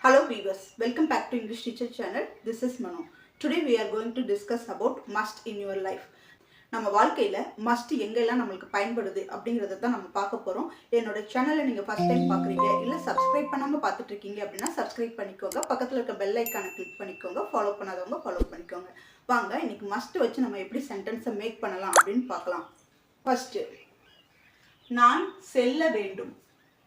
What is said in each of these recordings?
Hello viewers, welcome back to English Teacher channel. This is Manu. Today we are going to discuss about must in your life. நம்ம வாழ்க்கையில must எங்கெல்லாம் நமக்கு பயன்படுது அப்படிங்கறத தான் நம்ம பார்க்க போறோம். என்னோட சேனலை நீங்க ஃபர்ஸ்ட் டைம் பார்க்கறீங்க இல்ல சப்ஸ்கிரைப் பண்ணாம பார்த்துட்டு இருக்கீங்க அப்படினா சப்ஸ்கிரைப் பண்ணிக்கோங்க. பக்கத்துல இருக்க பெல் ஐகானை கிளிக் பண்ணிக்கோங்க. ஃபாலோ பண்ணாதவங்க ஃபாலோ பண்ணிக்கோங்க. வாங்க இன்னைக்கு must வச்சு நம்ம எப்படி சென்டென்ஸை மேக் பண்ணலாம் அப்படினு பார்க்கலாம். ஃபர்ஸ்ட் நான் செல்ல வேண்டும்.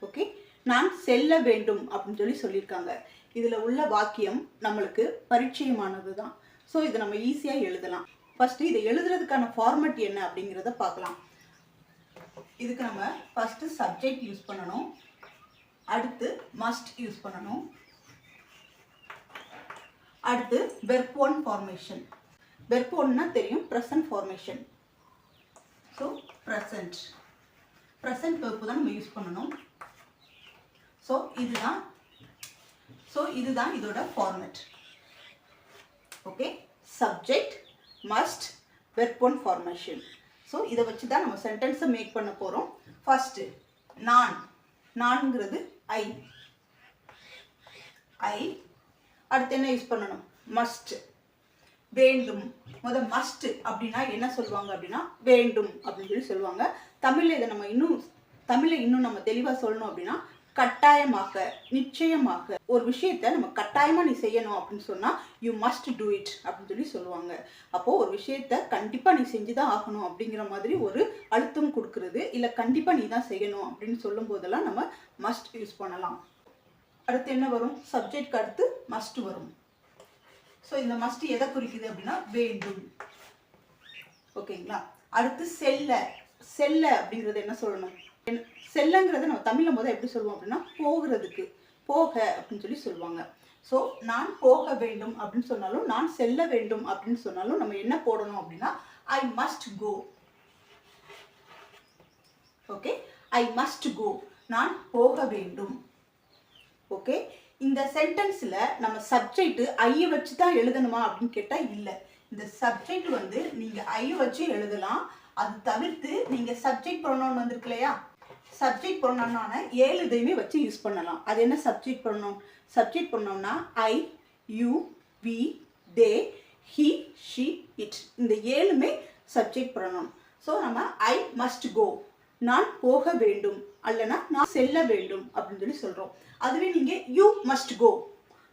ஓகே, நான் செல்ல வேண்டும் அப்படின்னு சொல்லியிருக்காங்க. இதில் உள்ள வாக்கியம் நம்மளுக்கு பரிச்சயமானது தான். ஸோ இதை நம்ம ஈஸியாக எழுதலாம். ஃபஸ்ட்டு இதை எழுதுறதுக்கான ஃபார்மேட் என்ன அப்படிங்கிறத பார்க்கலாம். இதுக்கு நம்ம ஃபஸ்ட்டு சப்ஜெக்ட் யூஸ் பண்ணணும், அடுத்து மஸ்ட் யூஸ் பண்ணணும், அடுத்து வெர்ப் ஒன் ஃபார்மேஷன். வெர்ப் ஒன்னா தெரியும், present formation. So present verb தான் நம்ம யூஸ் பண்ணணும். இதுதான் இதோட format. Okay, subject must verb one formation. So இதை வச்சு தான் நம்ம சென்டென்ஸை மேக் பண்ண போகிறோம். ஃபர்ஸ்ட் நான்ங்கிறது ஐ. அடுத்து என்ன யூஸ் பண்ணணும்? மஸ்ட். வேண்டும். மஸ்ட் அப்படின்னா என்ன சொல்லுவாங்க அப்படின்னா வேண்டும் அப்படின்னு சொல்லுவாங்க. தமிழில் இன்னும் நம்ம தெளிவாக சொல்லணும் அப்படின்னா கட்டாயமாக, நிச்சயமாக ஒரு விஷயத்தை நம்ம கட்டாயமாக நீ செய்யணும் அப்படின்னு சொன்னால் யூ மஸ்ட் டூ இட் அப்படின்னு சொல்லுவாங்க. அப்போது ஒரு விஷயத்தை கண்டிப்பாக நீ செஞ்சு தான் ஆகணும் அப்படிங்கிற மாதிரி ஒரு அழுத்தம் கொடுக்கறது, இல்லை கண்டிப்பாக நீ தான் செய்யணும் அப்படின்னு சொல்லும் போதெல்லாம் நம்ம மஸ்ட் யூஸ் பண்ணலாம். அடுத்து என்ன வரும்? சப்ஜெக்ட்க்கு அடுத்து மஸ்ட் வரும். ஸோ இந்த மஸ்ட் எதை குறிக்குது அப்படின்னா வேண்டும். ஓகேங்களா? அடுத்து செல்ல அப்படிங்கிறது என்ன சொல்லணும்? செல்லங்கிறத நம்ம தமிழில் முதல் எப்படி சொல்லுவோம் அப்படின்னா போகிறதுக்கு, போக அப்படின்னு சொல்லுவாங்க. ஸோ நான் போக வேண்டும் அப்படின்னு சொன்னாலும், நான் செல்ல வேண்டும் அப்படின்னு சொன்னாலும் நம்ம என்ன போடணும் அப்படின்னா I must go. Okay, I must go, நான் போக வேண்டும். ஓகே, இந்த சென்டென்ஸில் நம்ம சப்ஜெக்ட் ஐயை வச்சு தான் எழுதணுமா அப்படின்னு கேட்டால் இல்லை. இந்த சப்ஜெக்ட் நீங்கள் ஐயை வச்சு எழுதலாம். அது தவிர்த்து நீங்கள் சப்ஜெக்ட் ப்ரொனவுன் வந்திருக்கு இல்லையா, சப்ஜெக்ட் ப்ரொனவுனான 7 இதையுமே வச்சு யூஸ் பண்ணலாம். அது என்ன சப்ஜெக்ட் ப்ரொனவுன்? சப்ஜெக்ட் ப்ரொனவுன்னா I, you, we, they, he, she, it. இந்த 7மே சப்ஜெக்ட் ப்ரொனவுன். ஸோ நம்ம ஐ மஸ்ட் கோ, நான் போக வேண்டும், அல்லனா நான் செல்ல வேண்டும் அப்படின்னு சொல்கிறோம். அதுவே நீங்கள் யூ மஸ்ட் கோ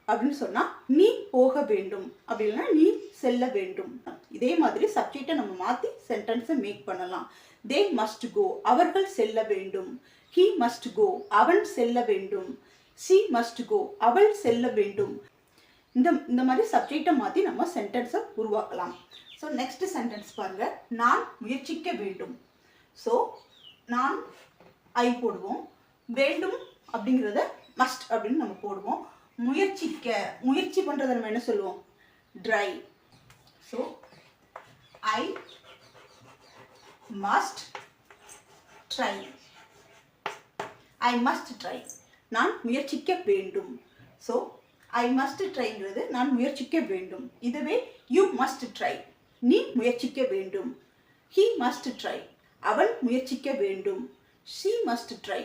அப்படின்னு சொன்னால் நீ போக வேண்டும், அப்படி இல்லைன்னா நீ செல்ல வேண்டும். இதே மாதிரி சப்ஜெக்டை நம்ம மாற்றி சென்டென்ஸை மேக் பண்ணலாம். தே மஸ்ட் கோ, அவர்கள் செல்ல வேண்டும். ஹி மஸ்ட் கோ, அவன் செல்ல வேண்டும். ஷி மஸ்ட் கோ, அவள் செல்ல வேண்டும். இந்த மாதிரி சப்ஜெக்டை மாற்றி நம்ம சென்டென்ஸை உருவாக்கலாம். ஸோ நெக்ஸ்ட் சென்டென்ஸ் பாருங்க. நான் முயற்சிக்க வேண்டும். ஸோ நான் ஐ போடுவோம், வேண்டும் அப்படிங்கிறத மஸ்ட் அப்படின்னு நம்ம போடுவோம். முயற்சி பண்ணுறதை நம்ம என்ன சொல்லுவோம்? Try. So I must try. I must try, நான் முயற்சிக்க வேண்டும். ஸோ ஐ மஸ்ட் ட்ரைங்கிறது நான் முயற்சிக்க வேண்டும். இதுவே யூ மஸ்ட் ட்ரை, நீ முயற்சிக்க வேண்டும். ஹி மஸ்ட் ட்ரை, அவன் முயற்சிக்க வேண்டும். ஷி மஸ்ட் ட்ரை,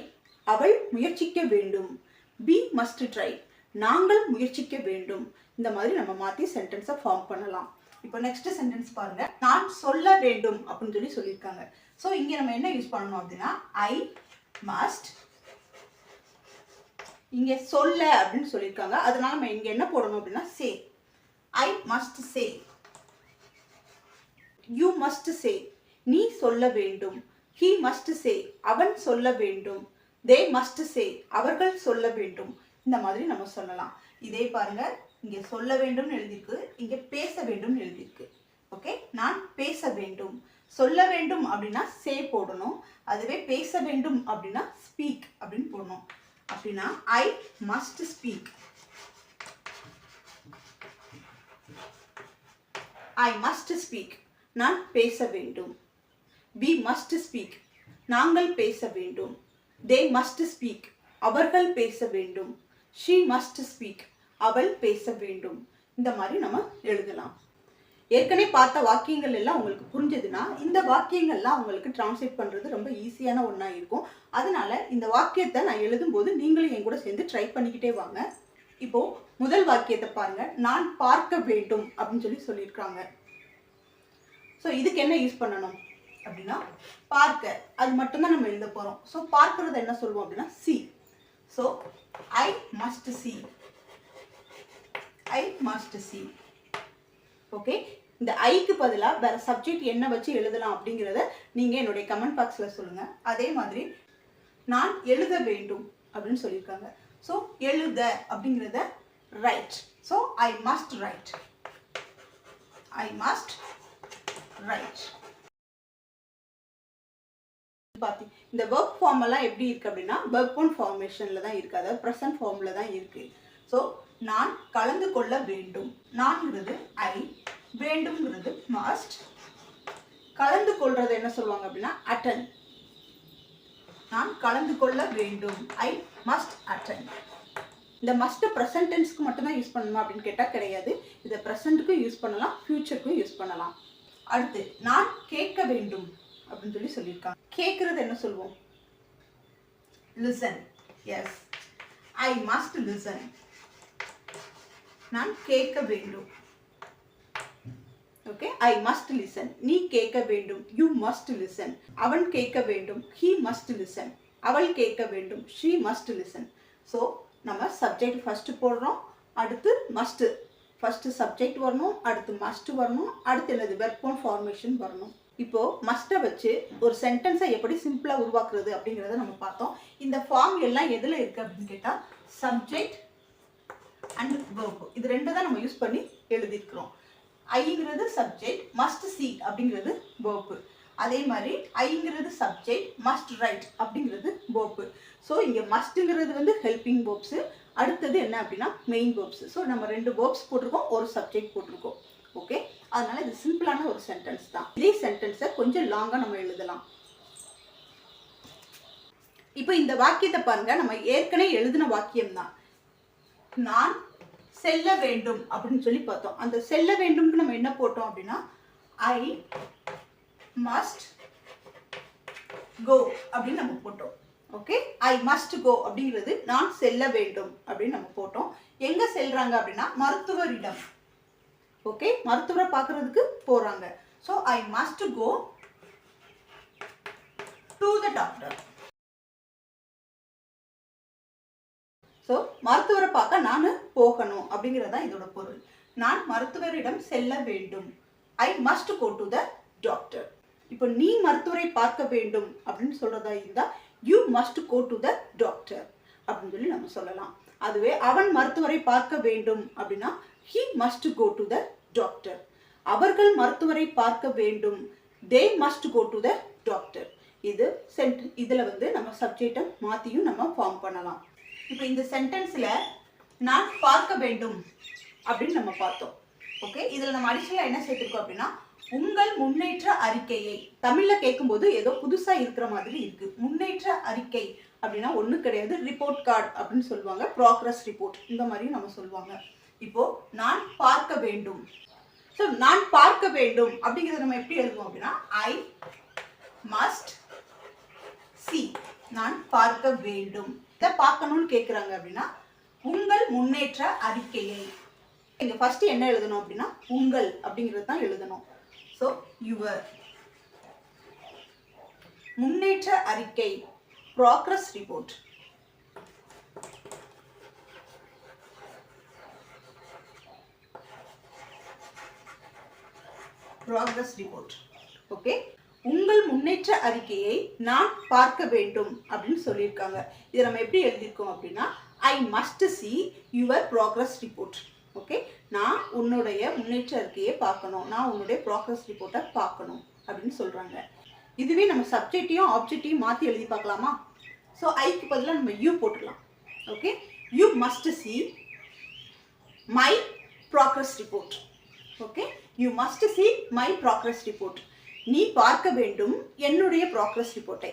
அவள் முயற்சிக்க வேண்டும். பி மஸ்ட் ட்ரை, நாங்கள் முயற்சிக்க வேண்டும். இந்த மாதிரி நம்ம மாற்றி சென்டென்ஸை ஃபார்ம் பண்ணலாம். இப்போ நெக்ஸ்ட் சென்டென்ஸ் பாருங்க. நான் சொல்ல வேண்டும் அப்படின்னு சொல்லியிருக்காங்க. ஸோ இங்கே நம்ம என்ன யூஸ் பண்ணணும் அப்படின்னா ஐ மஸ்ட், இங்கே சொல்ல அப்படின்னு சொல்லியிருக்காங்க. அதனால நம்ம இங்கே என்ன போடணும் அப்படின்னா say. I must say. You must say, நீ சொல்ல வேண்டும். ஹி மஸ்ட் சே, அவன் சொல்ல வேண்டும். தே மஸ்ட் சே, அவர்கள் சொல்ல வேண்டும். இந்த மாதிரி நம்ம சொல்லலாம். இதே பாருங்க, இங்கே சொல்ல வேண்டும்னு எழுதியிருக்கு, இங்கே பேச வேண்டும்னு எழுதியிருக்கு. ஓகே, நான் பேச வேண்டும். சொல்ல வேண்டும் அப்படின்னா சே போடணும். அதுவே பேச வேண்டும் அப்படின்னா ஸ்பீக் அப்படின்னு போடணும். அப்படின்னா I must speak. I must speak, நான் பேச வேண்டும். we must speak, நாங்கள் பேச வேண்டும். they must speak, அவர்கள் பேச வேண்டும். she must speak, அவள் பேச வேண்டும். இந்த மாதிரி நம்ம எழுதலாம். ஏற்கனவே பார்த்த வாக்கியங்கள் எல்லாம் உங்களுக்கு புரிஞ்சதுன்னா இந்த வாக்கியங்கள்லாம் உங்களுக்கு டிரான்ஸ்லேட் பண்ணுறது ரொம்ப ஈஸியான ஒன்றா இருக்கும். அதனால இந்த வாக்கியத்தை நான் எழுதும்போது நீங்களும் என் கூட சேர்ந்து ட்ரை பண்ணிக்கிட்டே வாங்க. இப்போ முதல் வாக்கியத்தை பாருங்க, நான் பார்க்க வேண்டும் அப்படின்னு சொல்லியிருக்காங்க. ஸோ இதுக்கு என்ன யூஸ் பண்ணணும் அப்படின்னா பார்க்க, அது மட்டும்தான் நம்ம எழுத போறோம். ஸோ பார்க்கறது என்ன சொல்லுவோம் அப்படின்னா C. So I must see, I must see. Okay, இந்த ஐக்கு பதிலாக வேற சப்ஜெக்ட் என்ன வச்சு எழுதலாம் அப்படிங்கிறத நீங்க என்னுடைய கமெண்ட் பாக்ஸ்ல சொல்லுங்க. அதே மாதிரி நான் எழுத வேண்டும் அப்படின்னு சொல்லியிருக்காங்க. ஸோ எழுத அப்படிங்கிறத right. So I must right, I must right. பாத்தி இந்த வெர்ப் ஃபார்ம் எல்லாம் எப்படி இருக்கு அப்படின்னா வெர்ப் ஒன் ஃபார்மேஷன்ல தான் இருக்கு, அதாவது ப்ரெசன்ட் ஃபார்ம்ல தான் இருக்கு. ஸோ நான் கலந்து கொள்ள வேண்டும், நான்ங்கிறது ஐ, வேண்டும்ங்கிறது மஸ்ட், கலந்து கொள்றது என்ன சொல்லுவாங்க அப்படின்னா அட்டன். நான் கலந்து கொள்ள வேண்டும், ஐ மஸ்ட் அட்டன். இந்த மஸ்ட் ப்ரெசன்ட் டென்ஸ்க்கு மட்டும் தான் யூஸ் பண்ணணுமா அப்படின்னு கேட்டால் கிடையாது. இதை ப்ரெசண்ட்டுக்கும் யூஸ் பண்ணலாம், ஃபியூச்சருக்கும் யூஸ் பண்ணலாம். அடுத்து நான் கேட்க வேண்டும் அப்படின்னு சொல்லியிருக்காங்க. கேட்கறது என்ன சொல்லுவோம்? Listen. Yes, I must listen. நான் கேட்க வேண்டும். Okay, I must listen. நீ கேட்க வேண்டும், யூ மஸ்ட் லிசன். அவன் கேட்க வேண்டும், ஹீ மஸ்ட் லிசன். அவள் கேட்க வேண்டும், ஷீ மஸ்ட் லிசன். ஸோ நம்ம சப்ஜெக்ட் ஃபர்ஸ்ட் போடுறோம், அடுத்து மஸ்ட். ஃபர்ஸ்ட் சப்ஜெக்ட் வரணும், அடுத்து மஸ்ட் வரணும், அடுத்து என்னது வெர்ப் ஒன் ஃபார்மேஷன் வரணும். இப்போ மஸ்ட்டை வச்சு ஒரு சென்டென்ஸை எப்படி சிம்பிளா உருவாக்குறது அப்படிங்கிறத நம்ம பார்த்தோம். இந்த ஃபார்ம் எல்லாம் எதுல இருக்கு அப்படின்னு கேட்டா சப்ஜெக்ட் அண்ட் வெர்ப், இது ரெண்டு தான் நம்ம யூஸ் பண்ணி எழுதியிருக்கிறோம். ஐங்கிறது சப்ஜெக்ட், மஸ்ட் சி அப்படிங்கிறது வெர்ப். அதே மாதிரி ஐங்கிறது சப்ஜெக்ட், மஸ்ட் ரைட் அப்படிங்கிறது வெர்ப். ஸோ இங்கே மஸ்ட்டுங்கிறது வந்து ஹெல்பிங் வெர்ப்ஸ், அடுத்தது என்ன அப்படின்னா மெயின் வெர்ப்ஸ். ஸோ நம்ம ரெண்டு வெர்ப்ஸ் போட்டிருக்கோம், ஒரு சப்ஜெக்ட் போட்டிருக்கோம். ஓகே, அதனால இது சிம்பிளான ஒரு சென்டென்ஸ் தான். இதே சென்டென்ஸை கொஞ்சம் லாங்கா நம்ம எழுதலாம். இப்போ இந்த வாக்கியத்தை பாருங்க, நம்ம ஏற்கனவே எழுதின வாக்கியம் தான். நான் செல்ல வேண்டும் அப்படின்னு சொல்லி பார்த்தோம். அந்த செல்ல வேண்டும்க்கு நம்ம என்ன போட்டோம் அப்படின்னா ஐ மஸ்ட் கோ அப்படின்னு நம்ம போட்டோம். ஓகே, ஐ மஸ்ட் கோ அப்படிங்கிறது நான் செல்ல வேண்டும் அப்படின்னு நம்ம போட்டோம். எங்க செல்றாங்க அப்படின்னா மருத்துவரிடம். ஓகே, மருத்துவரை பார்க்கறதுக்கு போறாங்க. So I must go to the doctor. So மருத்துவரை பார்க்க நான் போகணும் அப்படிங்கிறது தான் இதோட பொருள். நான் மருத்துவரிடம் செல்ல வேண்டும், I must go to the doctor. இப்போ நீ மருத்துவரை பார்க்க வேண்டும் அப்படின்னு சொல்றதா இருந்தா you must go to the doctor அப்படின்னு சொல்லி நம்ம சொல்லலாம். அதுவே அவன் மருத்துவரை பார்க்க வேண்டும் அப்படின்னா he must go to the doctor. அவர்கள் மருத்துவரை பார்க்க வேண்டும், they must go to the doctor. இது இதுல வந்து நம்ம சப்ஜெக்டை மாத்தியும் நம்ம ஃபார்ம் பண்ணலாம். இப்போ இந்த சென்டென்ஸ்ல நான் பார்க்க வேண்டும் அப்படின்னு நம்ம பார்த்தோம். ஓகே, இதுல நம்ம அடிஷனலா என்ன சேர்த்திருக்கோம் அப்படின்னா உங்கள் முன்னேற்ற அறிக்கையை. தமிழ்ல கேட்கும்போது ஏதோ புதுசா இருக்கிற மாதிரி இருக்கு. முன்னேற்ற அறிக்கை அப்படின்னா ஒண்ணு கிடையாது, ரிப்போர்ட் கார்டு அப்படின்னு சொல்லுவாங்க, ப்ராக்ரஸ் ரிப்போர்ட் இந்த மாதிரி நம்ம சொல்லுவாங்க. இப்போ நான் பார்க்க வேண்டும். ஸோ நான் பார்க்க வேண்டும் அப்படிங்கிறத நம்ம எப்படி எழுதுவோம் அப்படின்னா ஐ மஸ்ட் சி. நான் பார்க்க வேண்டும். இதை பார்க்கணும்னு கேட்குறாங்க அப்படின்னா உங்கள் முன்னேற்ற அறிக்கையை. இங்க ஃபர்ஸ்ட் என்ன எழுதணும் அப்படின்னா உங்கள் அப்படிங்கிறது தான் எழுதணும். ஸோ யுவர் முன்னேற்ற அறிக்கை, progress report. Progress report. Okay, உங்கள் முன்னேற்ற அறிக்கையை நான் பார்க்க வேண்டும் அப்படின்னு சொல்லியிருக்காங்க. இதை நம்ம எப்படி எழுதியிருக்கோம் அப்படின்னா I must see your progress report. Okay, நான் உன்னுடைய முன்னேற்ற அறிக்கையை பார்க்கணும், நான் உன்னுடைய ப்ராக்ரஸ் ரிப்போர்ட்டை பார்க்கணும் அப்படின்னு சொல்றாங்க. இதுவே நம்ம சப்ஜெக்டையும் ஆப்ஜெக்டையும் மாற்றி எழுதி பார்க்கலாமா? ஸோ ஐக்கு பதிலாக நம்ம யூ போட்டுக்கலாம். Okay, you must see my progress report. Okay, you must see my progress report. நீ பார்க்க வேண்டும் என்னுடைய ப்ராக்ரஸ் ரிப்போர்ட்டை.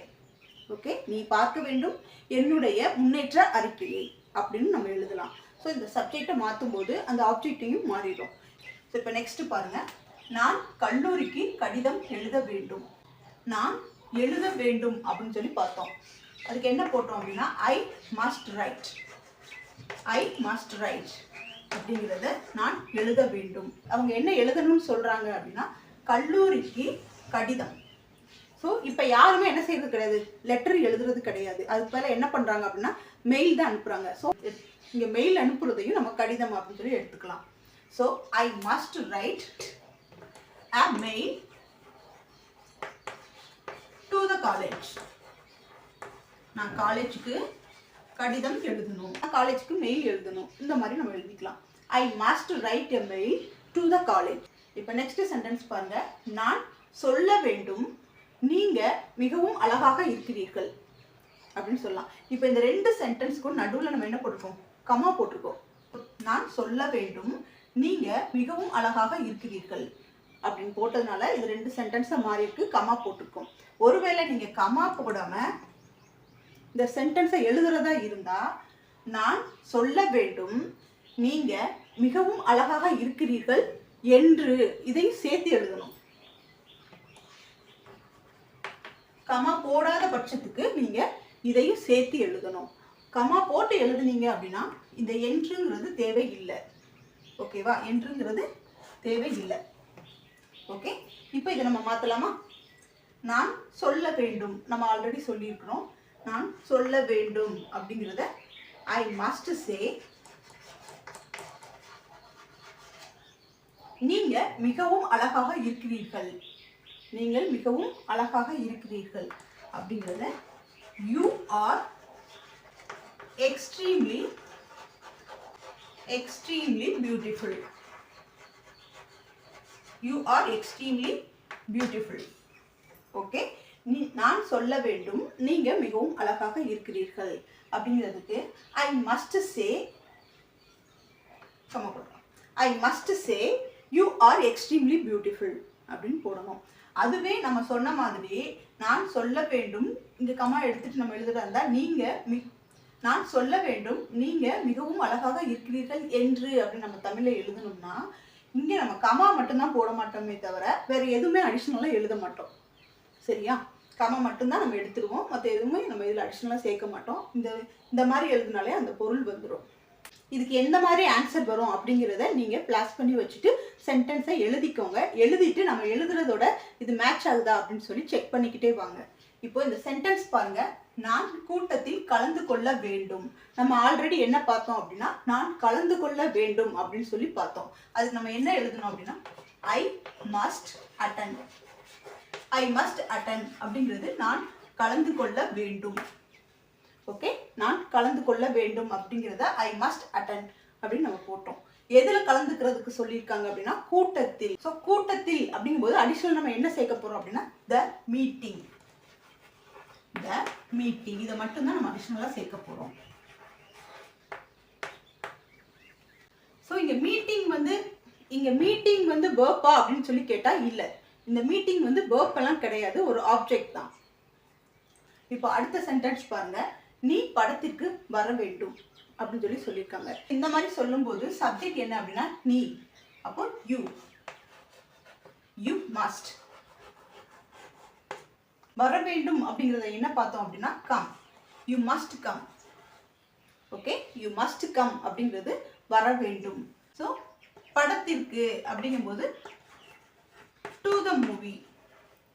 ஓகே, நீ பார்க்க வேண்டும் என்னுடைய முன்னேற்ற அறிக்கையை அப்படின்னு நம்ம எழுதலாம். ஸோ இந்த சப்ஜெக்டை மாற்றும் போது அந்த ஆப்ஜெக்டையும் மாறிடும். ஸோ இப்போ நெக்ஸ்ட் பாருங்க, நான் கல்லூரிக்கு கடிதம் எழுத வேண்டும். நான் எழுத வேண்டும் அப்படின்னு சொல்லி பார்த்தோம். அதுக்கு என்ன போட்டோம் அப்படின்னா I must right. I must right அப்படிங்கிறத நான் எழுத வேண்டும். அவங்க என்ன எழுதணும்னு சொல்கிறாங்க அப்படின்னா கல்லூரிக்கு கடிதம். ஸோ இப்போ யாருமே என்ன செய்யறது கிடையாது, லெட்டர் எழுதுறது கிடையாது. அதுக்கு மேலே என்ன பண்ணுறாங்க அப்படின்னா மெயில் தான் அனுப்புகிறாங்க. ஸோ இங்கே மெயில் அனுப்புறதையும் நம்ம கடிதம் அப்படின்னு சொல்லி எடுத்துக்கலாம். So I must right a mail to the college. நான் காலேஜுக்கு கடிதம் எழுதணும், காலேஜுக்கு மெயில் எழுதணும், இந்த மாதிரி நம்ம எழுதிக்கலாம். I must right a mail to the college. இப்போ நெக்ஸ்ட் சென்டென்ஸ் பாருங்க. நான் சொல்ல வேண்டும் நீங்க மிகவும் அழகாக இருக்கிறீர்கள் அப்படின்னு சொல்லலாம். இப்போ இந்த ரெண்டு சென்டென்ஸ்க்கும் நடுவில் நம்ம என்ன போட்டிருக்கோம், கமா போட்டிருக்கோம். நான் சொல்ல வேண்டும் நீங்க மிகவும் அழகாக இருக்கிறீர்கள் அப்படின்னு போட்டதுனால இது ரெண்டு சென்டென்ஸாக மாறி இருக்கு, கமா போட்டிருக்கோம். ஒருவேளை நீங்க கமா போடாம இந்த சென்டென்ஸை எழுதுறதா இருந்தா நான் சொல்ல வேண்டும் நீங்க மிகவும் அழகாக இருக்கிறீர்கள் என்று இதையும் சேர்த்து எழுதணும். கமா போடாத பட்சத்துக்கு நீங்க இதையும் சேர்த்து எழுதணும். கமா போட்டு எழுதுனீங்க அப்படின்னா இந்த என்றுங்கிறது தேவையில்லை. ஓகேவா, என்றுங்கிறது தேவையில்லை. ஓகே, இப்போ இதை நம்ம மாற்றலாமா? நான் சொல்ல வேண்டும், நம்ம ஆல்ரெடி சொல்லியிருக்கிறோம். நான் சொல்ல வேண்டும் அப்படிங்கிறத ஐ மஸ்ட் சே. நீங்க மிகவும் அழகாக இருக்கிறீர்கள், நீங்கள் மிகவும் அழகாக இருக்கிறீர்கள் அப்படிங்கிறத you are extremely beautiful. You are extremely beautiful. Okay, நான் சொல்ல வேண்டும் நீங்க மிகவும் அழகாக இருக்கிறீர்கள் அப்படிங்கிறதுக்கு I must say, I must say you are extremely beautiful அப்படின்னு போடணும். அதுவே நம்ம சொன்ன மாதிரி நான் சொல்ல வேண்டும், இங்க கமா எடுத்துட்டு நம்ம எழுதுறதா இருந்தா நீங்க நான் சொல்ல வேண்டும் நீங்க மிகவும் அழகாக இருக்கிறீர்கள் என்று அப்படின்னு நம்ம தமிழ்ல எழுதணும்னா இங்க நம்ம கமா மட்டும்தான் போட மாட்டோமே தவிர வேற எதுவுமே அடிஷனலா எழுத மாட்டோம். சரியா, கமா மட்டும்தான் நம்ம எடுத்துருவோம், மற்ற எதுவுமே நம்ம இதில் அடிஷனலாக சேர்க்க மாட்டோம். இந்த மாதிரி எழுதுனாலே அந்த பொருள் வந்துடும். இதுக்கு எந்த மாதிரி ஆன்சர் வரும் அப்படிங்கிறத நீங்கள் பிளாஸ் பண்ணி வச்சுட்டு சென்டென்ஸை எழுதிக்கோங்க. எழுதிட்டு நம்ம எழுதுறதோட இது மேட்ச் ஆகுதா அப்படின்னு சொல்லி செக் பண்ணிக்கிட்டே வாங்க. இப்போ இந்த சென்டென்ஸ் பாருங்க. நான் கூட்டத்தில் கலந்து கொள்ள வேண்டும். நம்ம ஆல்ரெடி என்ன பார்த்தோம் அப்படின்னா நான் கலந்து கொள்ள வேண்டும் அப்படின்னு சொல்லி பார்த்தோம். அதுக்கு நம்ம என்ன எழுதணும் அப்படின்னா I must attend. I must attend அப்படிங்கிறது நான் கலந்து கொள்ள வேண்டும். ஓகே, நான் கலந்து கொள்ள வேண்டும் அப்படிங்கிறத ஐ மஸ்ட் அட்டெண்ட் அப்படின்னு நம்ம போட்டோம். எதில் கலந்துக்கிறதுக்கு சொல்லியிருக்காங்க அப்படின்னா கூட்டத்தில். ஸோ கூட்டத்தில் அப்படிங்கும்போது அடிஷனல் நம்ம என்ன சேர்க்க போகிறோம் அப்படின்னா த மீட்டிங். த மீட்டிங் இதை மட்டும்தான் நம்ம அடிஷனலாக சேர்க்க போகிறோம். ஸோ இங்கே மீட்டிங் வந்து வேர்பா அப்படின்னு சொல்லி கேட்டால் இல்லை, இந்த மீட்டிங் வந்து வேர்ப் எல்லாம் கிடையாது, ஒரு ஆப்ஜெக்ட் தான். இப்போ அடுத்த சென்டென்ஸ் பாருங்க. நீ படத்திற்கு வர வேண்டும் அப்படின்னு சொல்லி சொல்லியிருக்காங்க. இந்த மாதிரி சொல்லும்போது சப்ஜெக்ட் என்ன அப்படின்னா நீ, அப்போ யூ மஸ்ட். வர வேண்டும் அப்படிங்கிறத என்ன பார்த்தோம் அப்படின்னா come. You must come. Okay, you must come அப்படிங்கிறது வர வேண்டும். ஸோ படத்திற்கு அப்படிங்கும்போது டு த மூவி.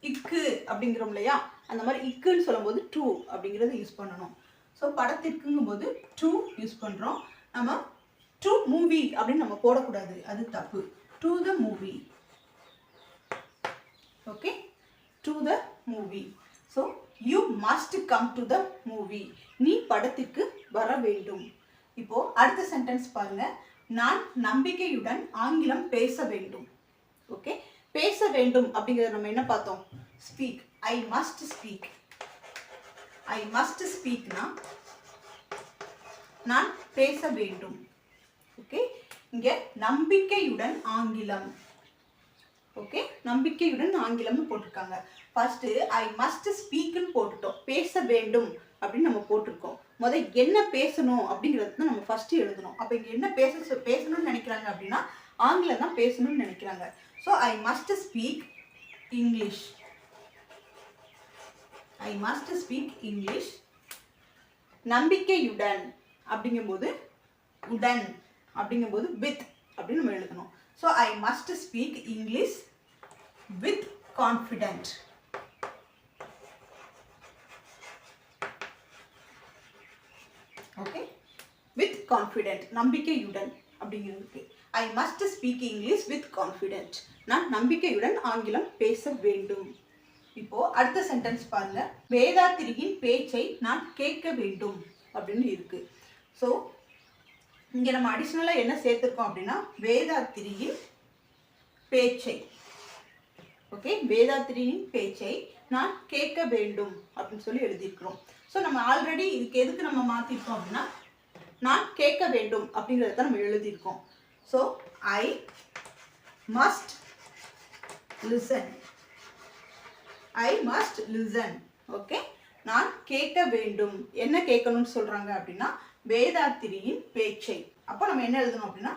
இக்கு அப்படிங்கிறோம் இல்லையா, அந்த மாதிரி இக்குன்னு சொல்லும்போது டு அப்படிங்கிறத யூஸ் பண்ணணும். ஸோ படத்திற்குங்கும் போது டு யூஸ் பண்ணுறோம். நம்ம டு மூவி அப்படின்னு நம்ம போடக்கூடாது, அது தப்பு. To the movie. Okay, to the movie. So you must come to the movie. நீ படத்திற்கு வர வேண்டும். இப்போ அடுத்த சென்டென்ஸ் பாருங்க. நான் நம்பிக்கையுடன் ஆங்கிலம் பேச வேண்டும். ஓகே, பேச வேண்டும் அப்படிங்கிறத நம்ம என்ன பார்த்தோம், speak. I must speak. I must ஸ்பீக்னா நான் பேச வேண்டும். ஓகே, இங்க நம்பிக்கையுடன் ஆங்கிலம். ஓகே, நம்பிக்கையுடன் ஆங்கிலம்னு போட்டிருக்காங்க. ஃபர்ஸ்ட் ஐ மஸ்ட் ஸ்பீக்னு போட்டுட்டோம், பேச வேண்டும் அப்படின்னு நம்ம போட்டிருக்கோம். முதல்ல என்ன பேசணும் அப்படிங்கிறது தான் நம்ம ஃபர்ஸ்ட் எழுதணும். அப்போ இங்கே என்ன பேசணும்னு நினைக்கிறாங்க அப்படின்னா ஆங்கிலம் தான் பேசணும்னு நினைக்கிறாங்க. So I must speak English. I must speak English. நம்பிக்கையுடன் அப்படிங்கும்போது உடன் அப்படிங்கும்போது வித் அப்படின்னு நம்ம எழுதணும். So I must speak English with confident. Okay, with confident நம்பிக்கையுடன் அப்படிங்கிறதுக்கு I must speak English with confident. நான் நம்பிக்கையுடன் ஆங்கிலம் பேச வேண்டும். இப்போ அடுத்த சென்டென்ஸ் பாருங்க. வேதாத்திரியின் பேச்சை நான் கேட்க வேண்டும் அப்படின்னு இருக்கு. ஸோ இங்கே நம்ம அடிஷ்னலாக என்ன சேர்த்துருக்கோம் அப்படின்னா வேதாத்திரியின் பேச்சை. ஓகே, வேதாத்திரியின் பேச்சை நான் கேட்க வேண்டும் அப்படின்னு சொல்லி எழுதியிருக்கிறோம். ஸோ நம்ம ஆல்ரெடி இதுக்கு எதுக்கு நம்ம மாற்றிருக்கோம் அப்படின்னா நான் கேட்க வேண்டும் அப்படிங்கிறத தான் நம்ம எழுதியிருக்கோம். So I must listen. I must listen. Okay, நான் கேட்க வேண்டும். என்ன கேட்கணும்னு சொல்கிறாங்க அப்படின்னா வேதாத்திரியின் பேச்சை. அப்போ நம்ம என்ன எழுதணும் அப்படின்னா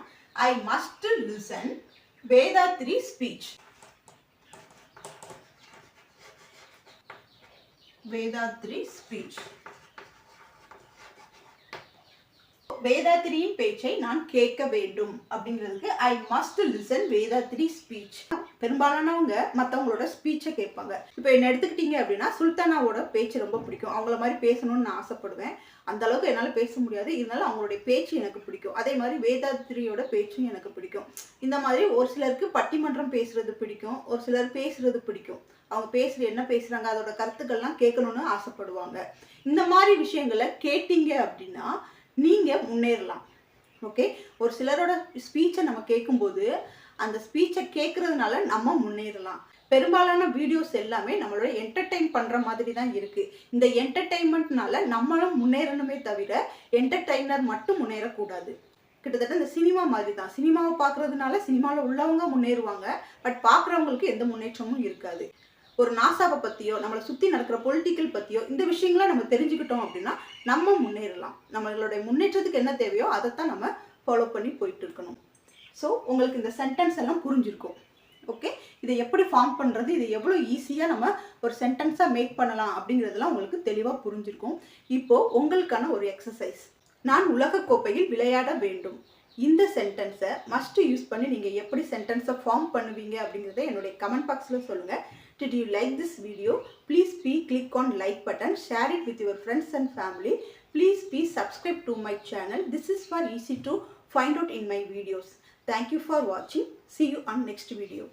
I must listen Vethathiri speech. Vethathiri speech. வேதாத்திரியின் பேச்சை நான் கேட்க வேண்டும் அப்படிங்கிறதுக்கு I must listen Vethathiri speech. பெரும்பாலானவங்க மற்றவங்களோட ஸ்பீச்சை கேட்பாங்க. இப்போ என்ன எடுத்துக்கிட்டீங்க அப்படின்னா சுல்தானாவோட பேச்சு ரொம்ப பிடிக்கும். அவங்கள மாதிரி பேசணும்னு நான் ஆசைப்படுவேன். அந்த அளவுக்கு என்னால் பேச முடியாது, இருந்தாலும் அவங்களுடைய பேச்சு எனக்கு பிடிக்கும். அதே மாதிரி வேதாத்திரியோட பேச்சும் எனக்கு பிடிக்கும். இந்த மாதிரி ஒரு சிலருக்கு பட்டிமன்றம் பேசுறது பிடிக்கும், ஒரு சிலர் பேசுறது பிடிக்கும். அவங்க என்ன பேசுகிறாங்க அதோட கருத்துக்கள்லாம் கேட்கணும்னு ஆசைப்படுவாங்க. இந்த மாதிரி விஷயங்களை கேட்டீங்க அப்படின்னா நீங்கள் முன்னேறலாம். ஓகே, ஒரு சிலரோட ஸ்பீச்சை நம்ம கேட்கும்போது அந்த ஸ்பீச்சை கேட்குறதுனால நம்ம முன்னேறலாம். பெரும்பாலான வீடியோஸ் எல்லாமே நம்மளோட என்டர்டெயின் பண்ணுற மாதிரி தான் இருக்குது. இந்த என்டர்டெயின்மெண்ட்னால நம்மளும் முன்னேறணுமே தவிர என்டர்டெய்னர் மட்டும் முன்னேறக்கூடாது. கிட்டத்தட்ட இந்த சினிமா மாதிரி தான். சினிமாவை பார்க்குறதுனால சினிமாவில் உள்ளவங்க முன்னேறுவாங்க, பட் பார்க்குறவங்களுக்கு எந்த முன்னேற்றமும் இருக்காது. ஒரு நாசாவை பற்றியோ நம்மளை சுற்றி நடக்கிற பொலிட்டிக்கல் பற்றியோ இந்த விஷயங்களை நம்ம தெரிஞ்சுக்கிட்டோம் அப்படின்னா நம்ம முன்னேறலாம். நம்மளுடைய முன்னேற்றத்துக்கு என்ன தேவையோ அதைத்தான் நம்ம ஃபாலோ பண்ணி போயிட்டு இருக்கணும். ஸோ உங்களுக்கு இந்த சென்டென்ஸ் எல்லாம் புரிஞ்சிருக்கும். ஓகே, இதை எப்படி ஃபார்ம் பண்ணுறது, இதை எவ்வளோ ஈஸியாக நம்ம ஒரு சென்டென்ஸாக மேக் பண்ணலாம் அப்படிங்கிறதெல்லாம் உங்களுக்கு தெளிவாக புரிஞ்சிருக்கும். இப்போது உங்களுக்கான ஒரு எக்ஸசைஸ். நான் உலகக்கோப்பையில் விளையாட வேண்டும். இந்த சென்டென்ஸை மஸ்ட் யூஸ் பண்ணி நீங்கள் எப்படி சென்டென்ஸை ஃபார்ம் பண்ணுவீங்க அப்படிங்கிறத என்னுடைய கமெண்ட் பாக்ஸில் சொல்லுங்கள். Did you like this video? Please click on like button, share it with your friends and family. Please subscribe to my channel. This is for easy to find out in my videos. Thank you for watching. See you on next video.